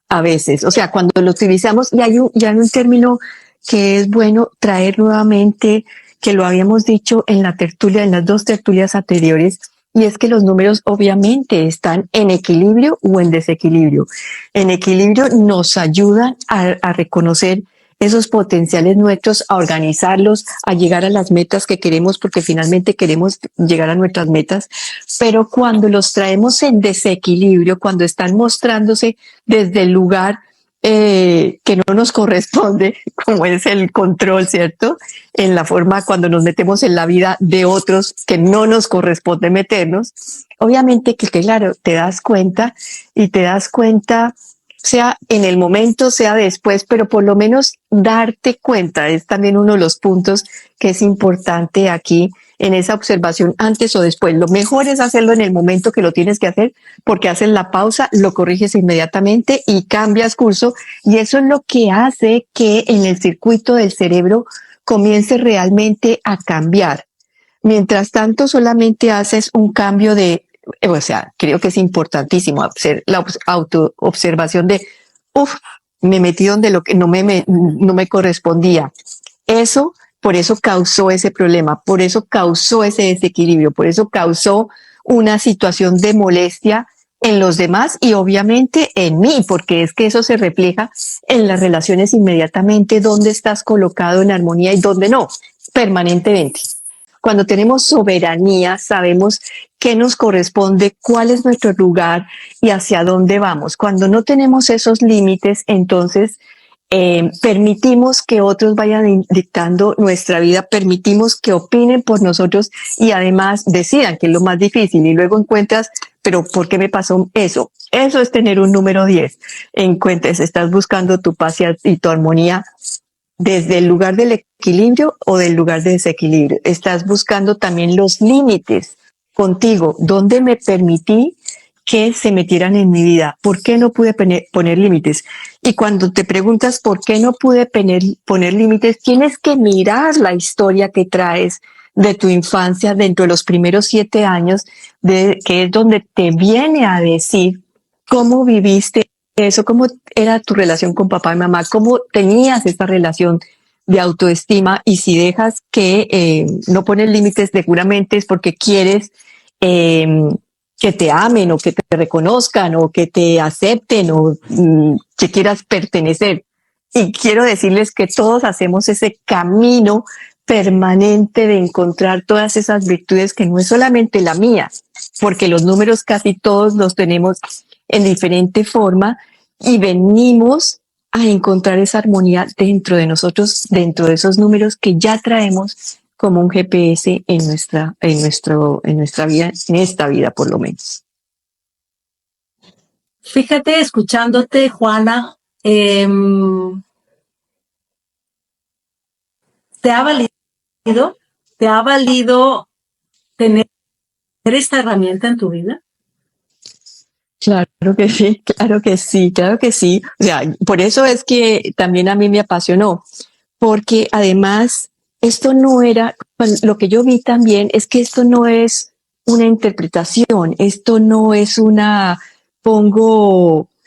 A veces, o sea, cuando lo utilizamos, y hay un término que es bueno traer nuevamente, que lo habíamos dicho en la tertulia, en las dos tertulias anteriores, y es que los números obviamente están en equilibrio o en desequilibrio. En equilibrio nos ayudan a reconocer esos potenciales nuestros, a organizarlos, a llegar a las metas que queremos, porque finalmente queremos llegar a nuestras metas, pero cuando los traemos en desequilibrio, cuando están mostrándose desde el lugar que no nos corresponde, como es el control, ¿cierto? En la forma cuando nos metemos en la vida de otros que no nos corresponde meternos. Obviamente que claro, te das cuenta y te das cuenta, sea en el momento, sea después, pero por lo menos darte cuenta es también uno de los puntos que es importante aquí en esa observación antes o después. Lo mejor es hacerlo en el momento que lo tienes que hacer, porque haces la pausa, lo corriges inmediatamente y cambias curso, y eso es lo que hace que en el circuito del cerebro comience realmente a cambiar. Mientras tanto, solamente haces un cambio de, o sea, creo que es importantísimo hacer la autoobservación de, me metí donde lo que no me correspondía. Eso, por eso causó ese problema, por eso causó ese desequilibrio, por eso causó una situación de molestia en los demás y obviamente en mí, porque es que eso se refleja en las relaciones inmediatamente, dónde estás colocado en armonía y dónde no, permanentemente. Cuando tenemos soberanía, sabemos qué nos corresponde, cuál es nuestro lugar y hacia dónde vamos. Cuando no tenemos esos límites, entonces permitimos que otros vayan dictando nuestra vida, permitimos que opinen por nosotros y además decidan, que es lo más difícil, y luego encuentras, pero ¿por qué me pasó eso? Eso es tener un número 10. Encuentres, estás buscando tu paz y tu armonía desde el lugar del equilibrio o del lugar de desequilibrio. Estás buscando también los límites contigo, donde me permití que se metieran en mi vida. ¿Por qué no pude poner límites? Y cuando te preguntas por qué no pude poner límites, tienes que mirar la historia que traes de tu infancia dentro de los primeros 7 años, que es donde te viene a decir cómo viviste eso, cómo era tu relación con papá y mamá, cómo tenías esta relación de autoestima, y si dejas que no pones límites, seguramente es porque quieres que te amen o que te reconozcan o que te acepten o que quieras pertenecer. Y quiero decirles que todos hacemos ese camino permanente de encontrar todas esas virtudes, que no es solamente la mía, porque los números casi todos los tenemos en diferente forma y venimos a encontrar esa armonía dentro de nosotros, dentro de esos números que ya traemos como un GPS en nuestra vida, en esta vida por lo menos. Fíjate, escuchándote, Juana, ¿te ha valido tener esta herramienta en tu vida? Claro que sí, claro que sí, claro que sí. O sea, por eso es que también a mí me apasionó, porque además esto no era, lo que yo vi también es que esto no es una interpretación, esto no es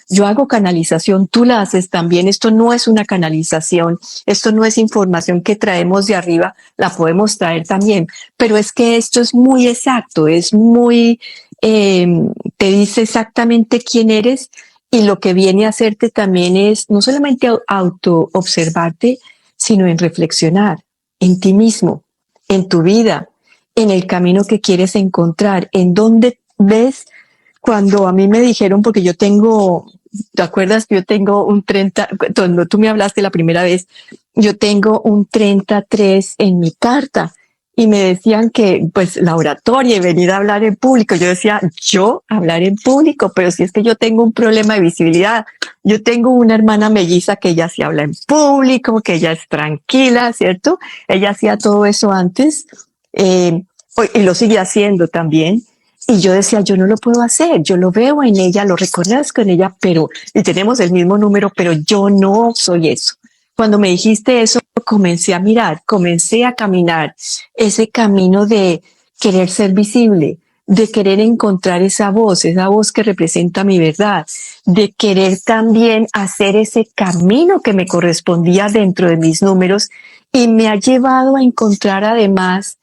yo hago canalización, tú la haces también, esto no es una canalización, esto no es información que traemos de arriba, la podemos traer también, pero es que esto es muy exacto, es muy, te dice exactamente quién eres, y lo que viene a hacerte también es no solamente auto observarte, sino en reflexionar en ti mismo, en tu vida, en el camino que quieres encontrar, en dónde ves. Cuando a mí me dijeron, porque yo tengo, ¿te acuerdas? Yo tengo un 30, cuando tú me hablaste la primera vez, yo tengo un 33 en mi carta, y me decían que pues la oratoria y venir a hablar en público. Yo decía, yo hablar en público, pero si es que yo tengo un problema de visibilidad. Yo tengo una hermana melliza que ella sí habla en público, que ella es tranquila, ¿cierto? Ella hacía todo eso antes, y lo sigue haciendo también. Y yo decía, yo no lo puedo hacer, yo lo veo en ella, lo reconozco en ella, y tenemos el mismo número, pero yo no soy eso. Cuando me dijiste eso, comencé a mirar, comencé a caminar ese camino de querer ser visible, de querer encontrar esa voz que representa mi verdad, de querer también hacer ese camino que me correspondía dentro de mis números, y me ha llevado a encontrar además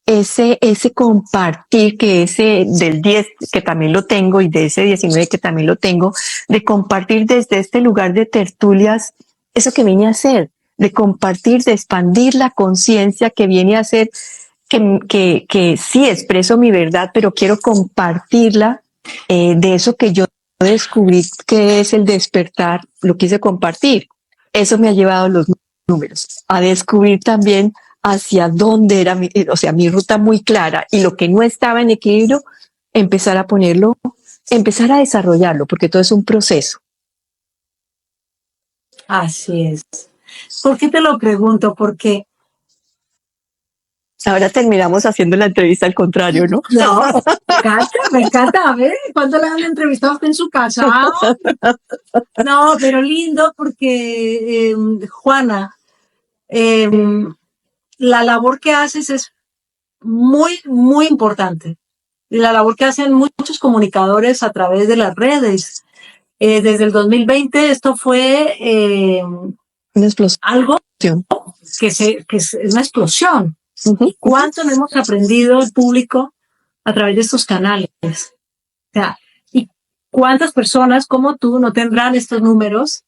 ese compartir, que ese del 10 que también lo tengo, y de ese 19 que también lo tengo, de compartir desde este lugar de tertulias, eso que vine a hacer, de compartir, de expandir la conciencia, que viene a hacer que sí expreso mi verdad, pero quiero compartirla, de eso que yo descubrí qué es el despertar, lo quise compartir. Eso me ha llevado a los números, a descubrir también hacia dónde era mi ruta muy clara, y lo que no estaba en equilibrio, empezar a ponerlo, empezar a desarrollarlo, porque todo es un proceso. Así es. ¿Por qué te lo pregunto? Porque ahora terminamos haciendo la entrevista al contrario, ¿no? No, me encanta. A ver, ¿cuándo la han entrevistado usted en su casa? No, pero lindo porque, Juana, la labor que haces es muy, muy importante. Y la labor que hacen muchos comunicadores a través de las redes. Desde el 2020 esto fue una explosión. Algo que es una explosión. Uh-huh. ¿Cuánto no hemos aprendido el público a través de estos canales? O sea, ¿y cuántas personas como tú no tendrán estos números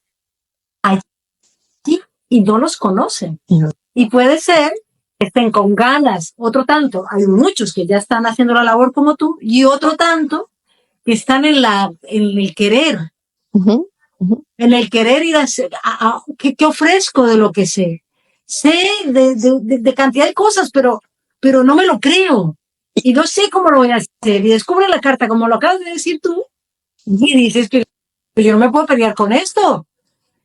allí y no los conocen? No. Y puede ser que estén con ganas, otro tanto. Hay muchos que ya están haciendo la labor como tú y otro tanto que están en el querer. Uh-huh. Uh-huh. En el querer ir a hacer, ¿qué ofrezco de lo que sé? Sé de cantidad de cosas, pero no me lo creo. Y no sé cómo lo voy a hacer. Y descubre la carta, como lo acabas de decir tú, y dices que yo no me puedo pelear con esto,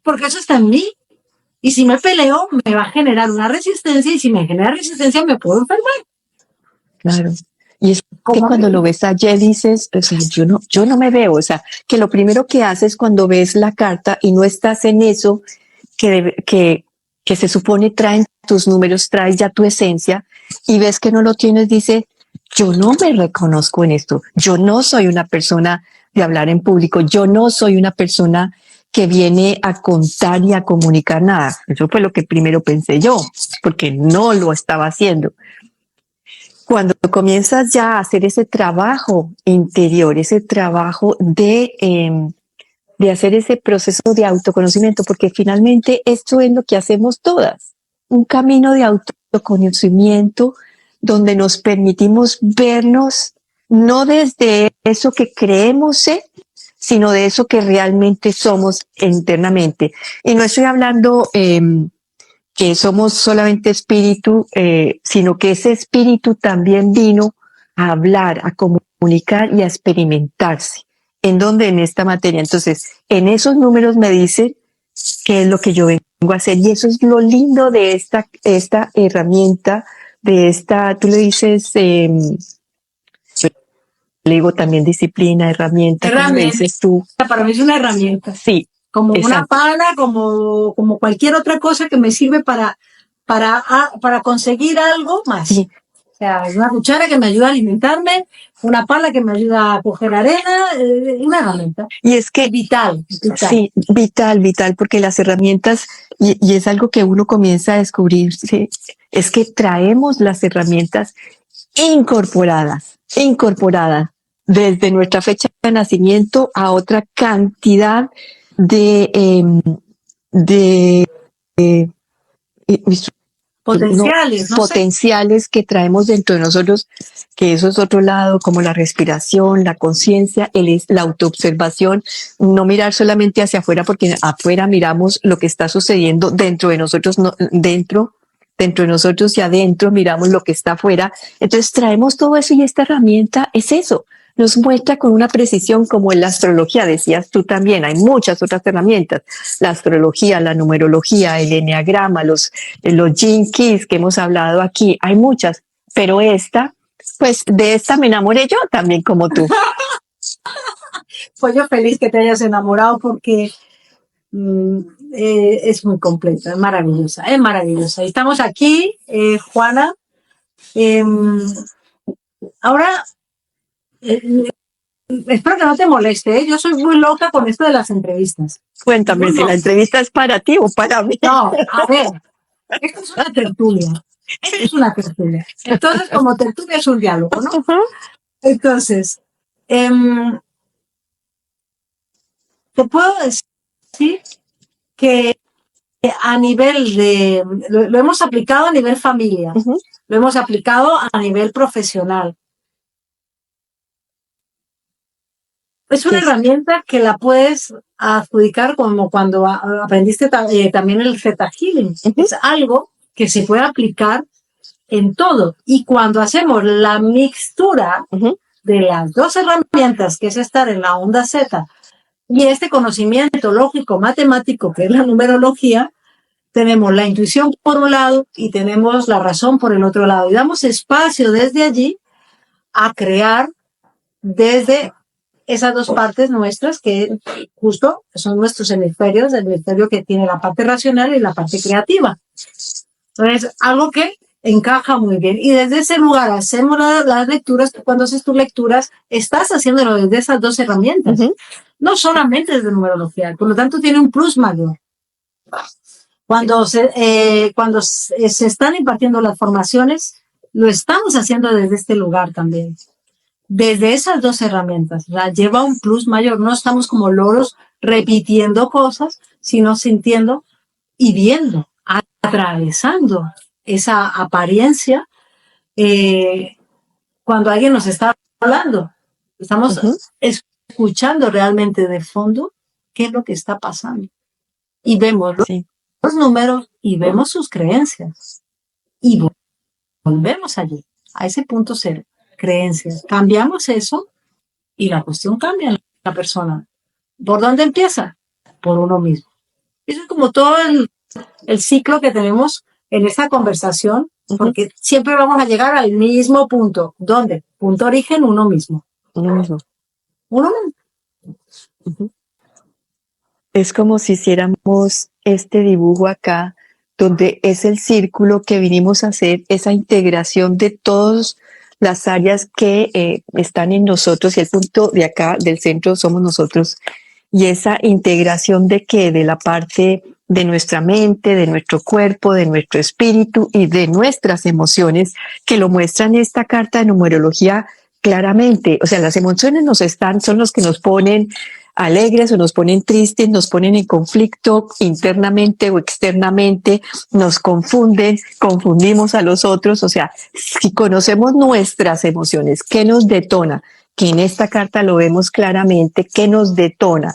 porque eso está en mí. Y si me peleo, me va a generar una resistencia, y si me genera resistencia, me puedo enfermar. Claro. Y es que cuando lo ves ayer dices, o sea, yo no me veo, o sea, que lo primero que haces cuando ves la carta y no estás en eso que se supone traen tus números, traes ya tu esencia, y ves que no lo tienes, dice, yo no me reconozco en esto, yo no soy una persona de hablar en público, yo no soy una persona que viene a contar y a comunicar nada. Eso fue lo que primero pensé yo, porque no lo estaba haciendo. Cuando comienzas ya a hacer ese trabajo interior, ese trabajo de hacer ese proceso de autoconocimiento, porque finalmente esto es lo que hacemos todas, un camino de autoconocimiento donde nos permitimos vernos no desde eso que creemos ser, sino de eso que realmente somos internamente. Y no estoy hablando que somos solamente espíritu, sino que ese espíritu también vino a hablar, a comunicar y a experimentarse. ¿En dónde? En esta materia. Entonces, en esos números me dice qué es lo que yo vengo a hacer. Y eso es lo lindo de esta herramienta, de esta, tú le dices, yo le digo también disciplina, herramienta, como le dices tú. Para mí es una herramienta. Sí. Como exacto. Una pala, como cualquier otra cosa que me sirve para conseguir algo más. Sí. O sea, es una cuchara que me ayuda a alimentarme, una pala que me ayuda a coger arena, una herramienta. Y es que vital. Sí, vital, porque las herramientas, y es algo que uno comienza a descubrir, ¿sí? Es que traemos las herramientas incorporadas desde nuestra fecha de nacimiento a otra cantidad de potenciales, potenciales que traemos dentro de nosotros, que eso es otro lado, como la respiración, la conciencia, la autoobservación, no mirar solamente hacia afuera, porque afuera miramos lo que está sucediendo dentro de nosotros, dentro de nosotros, y adentro miramos lo que está afuera. Entonces traemos todo eso, y esta herramienta es eso. Nos muestra con una precisión, como en la astrología, decías tú también, hay muchas otras herramientas, la astrología, la numerología, el enneagrama, los gene keys que hemos hablado aquí, hay muchas, pero pues de esta me enamoré yo también, como tú. Pues yo feliz que te hayas enamorado, porque es muy completa, es maravillosa. Y estamos aquí, Juana. Ahora, espero que no te moleste, ¿eh? Yo soy muy loca con esto de las entrevistas. Cuéntame, si la entrevista es para ti o para mí. No, a ver, esto es una tertulia. Entonces, como tertulia es un diálogo, ¿no? Entonces, te puedo decir que a nivel lo hemos aplicado a nivel familia, lo hemos aplicado a nivel profesional. Es una herramienta que la puedes adjudicar como cuando aprendiste también el Theta Healing. Es algo que se puede aplicar en todo. Y cuando hacemos la mixtura de las dos herramientas, que es estar en la onda Z, y este conocimiento lógico, matemático, que es la numerología, tenemos la intuición por un lado y tenemos la razón por el otro lado. Y damos espacio desde allí a crear desde esas dos partes nuestras, que justo son nuestros hemisferios, el hemisferio que tiene la parte racional y la parte creativa. Entonces, algo que encaja muy bien. Y desde ese lugar hacemos las lecturas. Cuando haces tus lecturas, estás haciéndolo desde esas dos herramientas. No solamente desde numerología. Por lo tanto, tiene un plus mayor. Cuando se están impartiendo las formaciones, lo estamos haciendo desde este lugar también. Desde esas dos herramientas. Lleva un plus mayor. No estamos como loros repitiendo cosas, sino sintiendo y viendo, atravesando esa apariencia cuando alguien nos está hablando. Estamos escuchando realmente de fondo qué es lo que está pasando. Y vemos los números y vemos sus creencias. Y volvemos allí, a ese punto cero. Creencias. Cambiamos eso y la cuestión cambia en la persona. ¿Por dónde empieza? Por uno mismo. Eso es como todo el ciclo que tenemos en esta conversación, porque siempre vamos a llegar al mismo punto. ¿Dónde? Punto origen, uno mismo. Uno mismo. Uno mismo. Es como si hiciéramos este dibujo acá, donde es el círculo que vinimos a hacer, esa integración de todas las áreas que están en nosotros, y el punto de acá del centro somos nosotros, y esa integración de que de la parte de nuestra mente, de nuestro cuerpo, de nuestro espíritu y de nuestras emociones, que lo muestran esta carta de numerología claramente. O sea, las emociones son los que nos ponen alegres o nos ponen tristes, nos ponen en conflicto internamente o externamente, nos confunden, confundimos a los otros. O sea, si conocemos nuestras emociones, ¿qué nos detona? Que en esta carta lo vemos claramente, qué nos detona,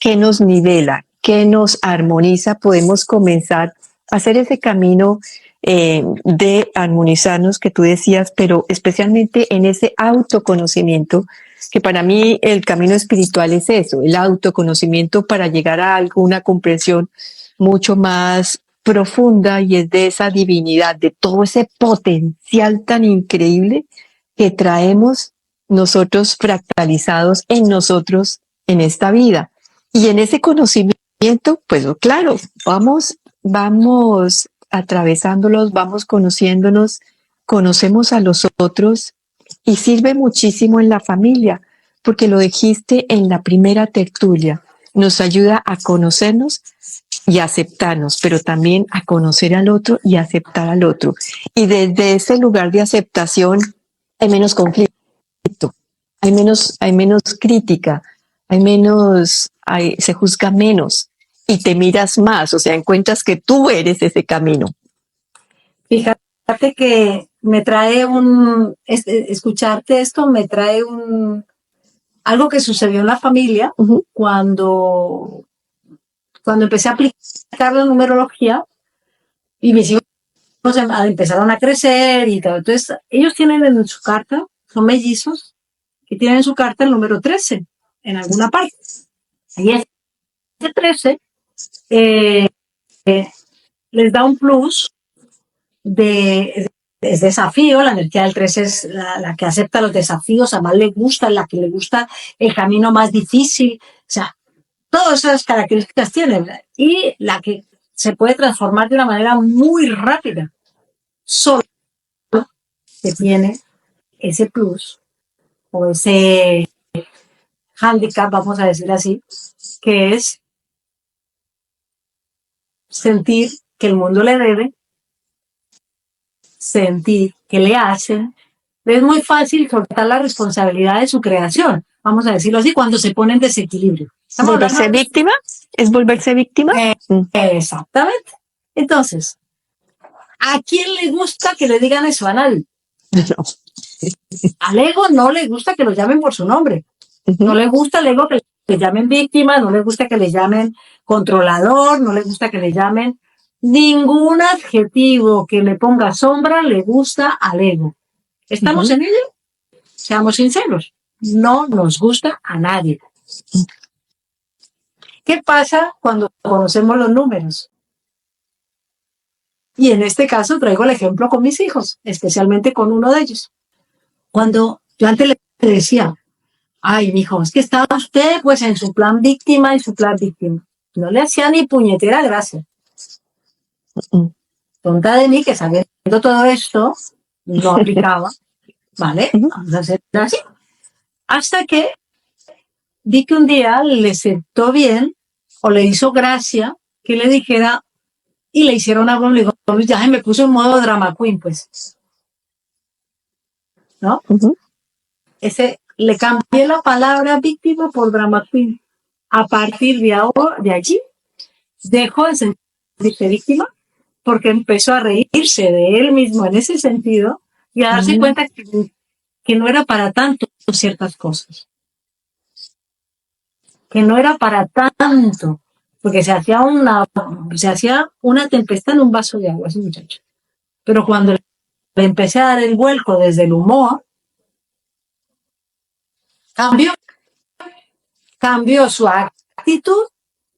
qué nos nivela, qué nos armoniza, podemos comenzar a hacer ese camino de armonizarnos que tú decías, pero especialmente en ese autoconocimiento, que para mí el camino espiritual es eso, el autoconocimiento para llegar a algo, una comprensión mucho más profunda, y es de esa divinidad, de todo ese potencial tan increíble que traemos nosotros fractalizados en nosotros en esta vida. Y en ese conocimiento, pues claro, vamos atravesándolos, vamos conociéndonos, conocemos a los otros, y sirve muchísimo en la familia, porque lo dijiste en la primera tertulia, nos ayuda a conocernos y a aceptarnos, pero también a conocer al otro y aceptar al otro. Y desde ese lugar de aceptación hay menos conflicto, hay menos crítica, se juzga menos y te miras más, o sea, encuentras que tú eres ese camino. Fíjate que me trae escucharte esto me trae algo que sucedió en la familia cuando empecé a aplicar la numerología y mis hijos empezaron a crecer y todo. Entonces, ellos tienen en su carta, son mellizos, que tienen en su carta el número 13 en alguna parte. Y ese 13 les da un plus es desafío. La energía del 13 es la que acepta los desafíos, a más le gusta, la que le gusta el camino más difícil. O sea, todas esas características tiene. Y la que se puede transformar de una manera muy rápida. Solo que tiene ese plus o ese handicap, vamos a decir así, que es sentir que el mundo le debe, sentir que le hacen. Es muy fácil soltar la responsabilidad de su creación, vamos a decirlo así, cuando se pone en desequilibrio. ¿Volverse víctima? ¿Es volverse víctima? Exactamente. Entonces, ¿a quién le gusta que le digan eso? A nadie. No. Al ego no le gusta que lo llamen por su nombre. No le gusta, le digo, que le llamen víctima, no le gusta que le llamen controlador, no le gusta que le llamen ningún adjetivo que le ponga sombra, le gusta al ego. ¿Estamos en ello? Seamos sinceros, no nos gusta a nadie. ¿Qué pasa cuando conocemos los números? Y en este caso traigo el ejemplo con mis hijos, especialmente con uno de ellos. Cuando yo antes le decía, ay, mijo, es que estaba usted pues en su plan víctima y su plan víctima. No le hacía ni puñetera gracia. Tonta de mí que sabiendo todo esto, no aplicaba. ¿Vale? Vamos a hacer así. Hasta que vi que un día le sentó bien o le hizo gracia que le dijera y le hiciera una broma. Le digo, ya se me puso en modo drama queen, pues. ¿No? Le cambié la palabra víctima por drama queen. A partir de ahora, de allí, dejó de sentirse víctima porque empezó a reírse de él mismo en ese sentido y a darse cuenta que no era para tanto ciertas cosas. Que no era para tanto, porque se hacía una tempestad en un vaso de agua, ese muchacho. Pero cuando le empecé a dar el vuelco desde el humor, cambió su actitud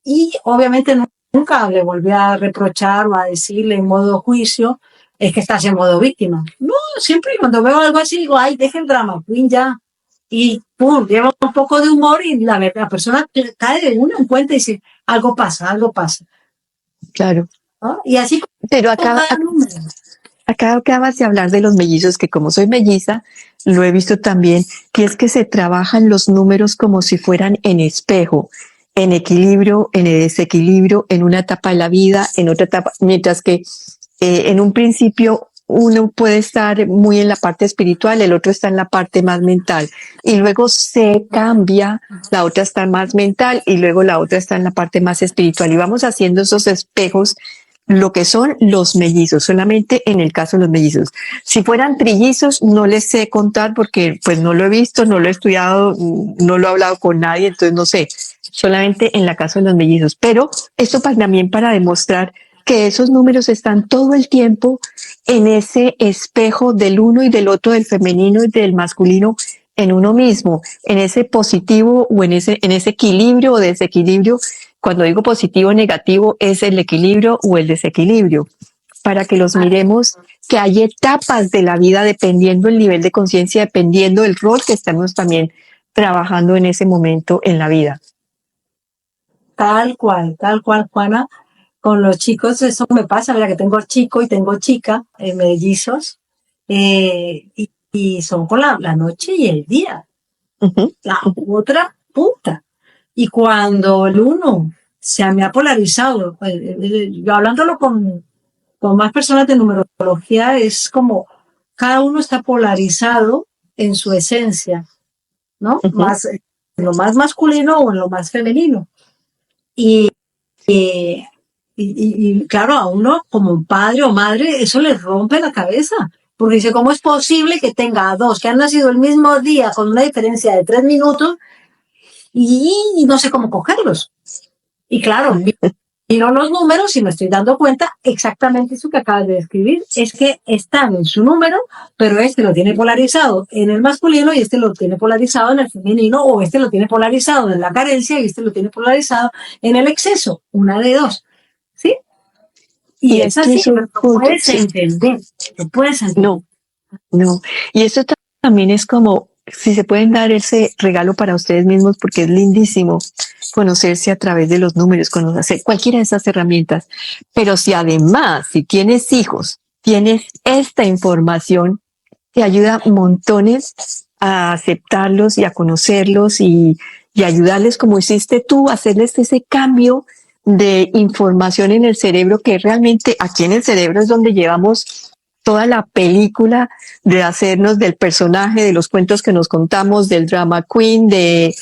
y obviamente nunca le volví a reprochar o a decirle en modo juicio, es que estás en modo víctima. No, siempre cuando veo algo así digo, ay, deja el drama queen ya. Y pum, lleva un poco de humor y la persona cae de una en cuenta y dice, algo pasa. Claro. ¿No? Y así. Pero acá acabas de hablar de los mellizos, que como soy melliza, lo he visto también, que es que se trabajan los números como si fueran en espejo, en equilibrio, en el desequilibrio, en una etapa de la vida, en otra etapa, mientras que en un principio uno puede estar muy en la parte espiritual, el otro está en la parte más mental, y luego se cambia, la otra está más mental y luego la otra está en la parte más espiritual, y vamos haciendo esos espejos, lo que son los mellizos, solamente en el caso de los mellizos. Si fueran trillizos, no les sé contar porque pues no lo he visto, no lo he estudiado, no lo he hablado con nadie, entonces no sé, solamente en la caso de los mellizos. Pero esto también para demostrar que esos números están todo el tiempo en ese espejo del uno y del otro, del femenino y del masculino en uno mismo, en ese positivo o en ese equilibrio o desequilibrio. Cuando digo positivo o negativo es el equilibrio o el desequilibrio, para que los miremos, que hay etapas de la vida dependiendo del nivel de conciencia, dependiendo del rol que estamos también trabajando en ese momento en la vida. Tal cual, Juana. Con los chicos eso me pasa, mira que tengo chico y tengo chica, mellizos, y son con la noche y el día. La otra puta. Y cuando el uno se me ha polarizado, yo hablándolo con más personas de numerología, es como cada uno está polarizado en su esencia, ¿no? Más en lo más masculino o en lo más femenino. Y claro, a uno como un padre o madre eso le rompe la cabeza. Porque dice, ¿cómo es posible que tenga dos que han nacido el mismo día con una diferencia de 3 minutos y no sé cómo cogerlos? Y claro, miro los números y me estoy dando cuenta exactamente eso que acabas de describir. Es que están en su número, pero este lo tiene polarizado en el masculino y este lo tiene polarizado en el femenino, o este lo tiene polarizado en la carencia y este lo tiene polarizado en el exceso. Una de dos. ¿Sí? Y es así, lo puedes entender. Lo puedes entender. No. Y eso también es como, si se pueden dar ese regalo para ustedes mismos, porque es lindísimo conocerse a través de los números, conocer cualquiera de esas herramientas. Pero si además, si tienes hijos, tienes esta información, te ayuda montones a aceptarlos y a conocerlos y ayudarles, como hiciste tú, a hacerles ese cambio de información en el cerebro, que realmente aquí en el cerebro es donde llevamos toda la película de hacernos del personaje, de los cuentos que nos contamos, del drama queen, de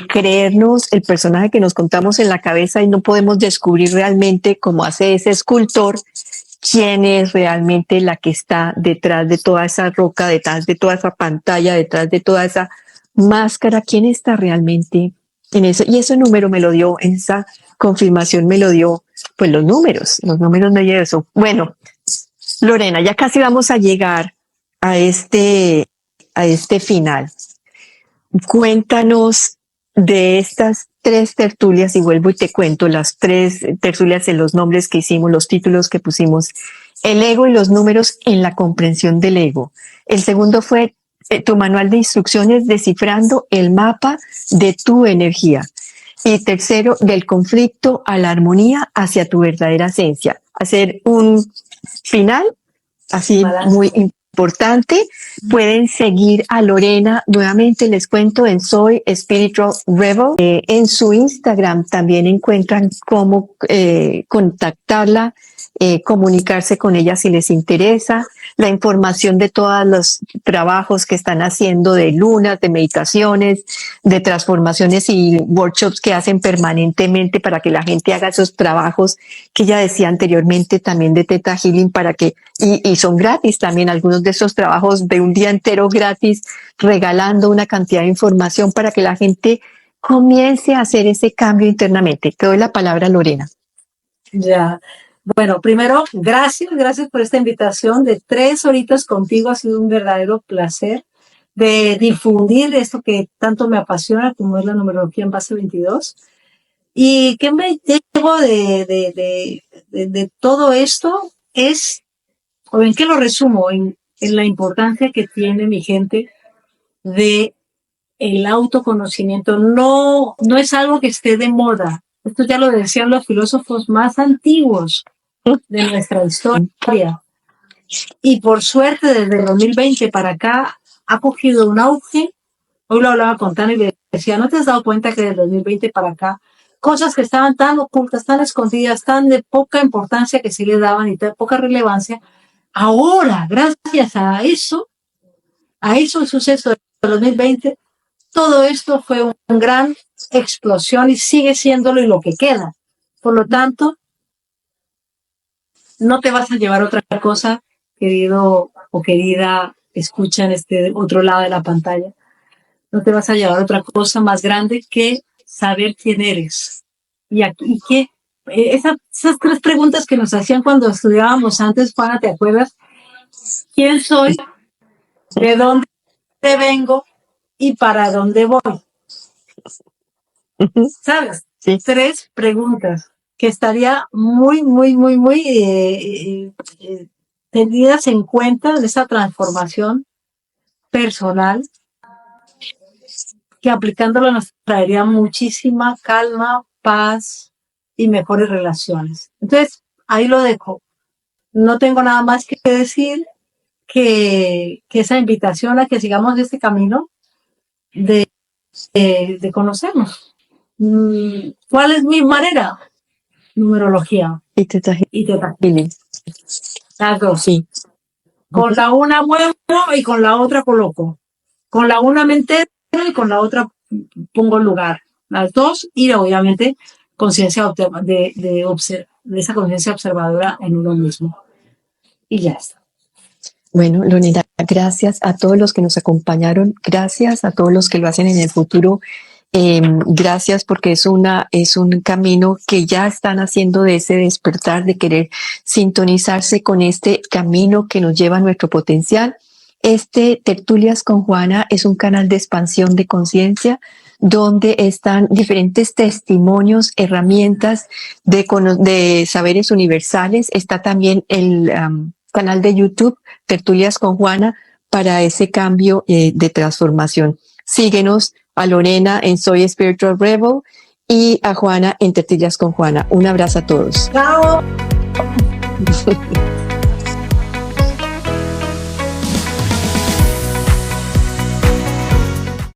creernos el personaje que nos contamos en la cabeza, y no podemos descubrir realmente, como hace ese escultor, quién es realmente la que está detrás de toda esa roca, detrás de toda esa pantalla, detrás de toda esa máscara, quién está realmente en eso. Y ese número me lo dio, esa confirmación me lo dio, pues los números me dio eso. Bueno, Lorena, ya casi vamos a llegar a este final. Cuéntanos de estas 3 tertulias, y vuelvo y te cuento las 3 tertulias en los nombres que hicimos, los títulos que pusimos: el ego y los números en la comprensión del ego. El segundo fue tu manual de instrucciones descifrando el mapa de tu energía. Y tercero, del conflicto a la armonía hacia tu verdadera esencia. Hacer un final así muy importante. Pueden seguir a Lorena, nuevamente les cuento, en Soy Spiritual Rebel. En su Instagram también encuentran cómo contactarla, comunicarse con ella si les interesa, la información de todos los trabajos que están haciendo, de lunas, de meditaciones, de transformaciones y workshops que hacen permanentemente para que la gente haga esos trabajos que ella decía anteriormente, también de Theta Healing, para que, y son gratis también algunos de esos trabajos, de un día entero gratis, regalando una cantidad de información para que la gente comience a hacer ese cambio internamente. Te doy la palabra, Lorena. Ya. Bueno, primero, gracias por esta invitación de 3 horitas contigo. Ha sido un verdadero placer de difundir esto que tanto me apasiona, como es la numerología en base 22. Y qué me llevo de todo esto es, o en qué lo resumo, en la importancia que tiene, mi gente, de el autoconocimiento. No es algo que esté de moda. Esto ya lo decían los filósofos más antiguos de nuestra historia. Y por suerte, desde el 2020 para acá, ha cogido un auge. Hoy lo hablaba con Tania y le decía, ¿no te has dado cuenta que desde el 2020 para acá, cosas que estaban tan ocultas, tan escondidas, tan de poca importancia que se le daban y de poca relevancia, ahora, gracias a eso, el suceso del 2020, todo esto fue una gran explosión y sigue siéndolo y lo que queda. Por lo tanto, no te vas a llevar otra cosa, querido o querida, escucha en este otro lado de la pantalla. No te vas a llevar otra cosa más grande que saber quién eres. Y que esas 3 preguntas que nos hacían cuando estudiábamos antes, Juana, ¿te acuerdas? ¿Quién soy? ¿De dónde vengo? ¿Y para dónde voy? ¿Sabes? Sí. 3 preguntas que estaría muy tenidas en cuenta en esa transformación personal, que aplicándolo nos traería muchísima calma, paz y mejores relaciones. Entonces, ahí lo dejo. No tengo nada más que decir que esa invitación a que sigamos este camino de conocernos. ¿Cuál es mi manera? Numerología. Y Theta Healing. Las 2. Sí. Con la una muevo y con la otra coloco. Con la una me entero y con la otra pongo el lugar. Las 2 y obviamente conciencia de esa conciencia observadora en uno mismo. Y ya está. Bueno, Lorena, gracias a todos los que nos acompañaron, gracias a todos los que lo hacen en el futuro. Gracias porque es un camino que ya están haciendo, de ese despertar, de querer sintonizarse con este camino que nos lleva a nuestro potencial. Tertulias con Juana es un canal de expansión de conciencia donde están diferentes testimonios, herramientas de saberes universales. Está también el canal de YouTube Tertulias con Juana para ese cambio de transformación. Síguenos a Lorena en Soy Spiritual Rebel y a Juana en Tertulias con Juana. Un abrazo a todos. ¡Chao!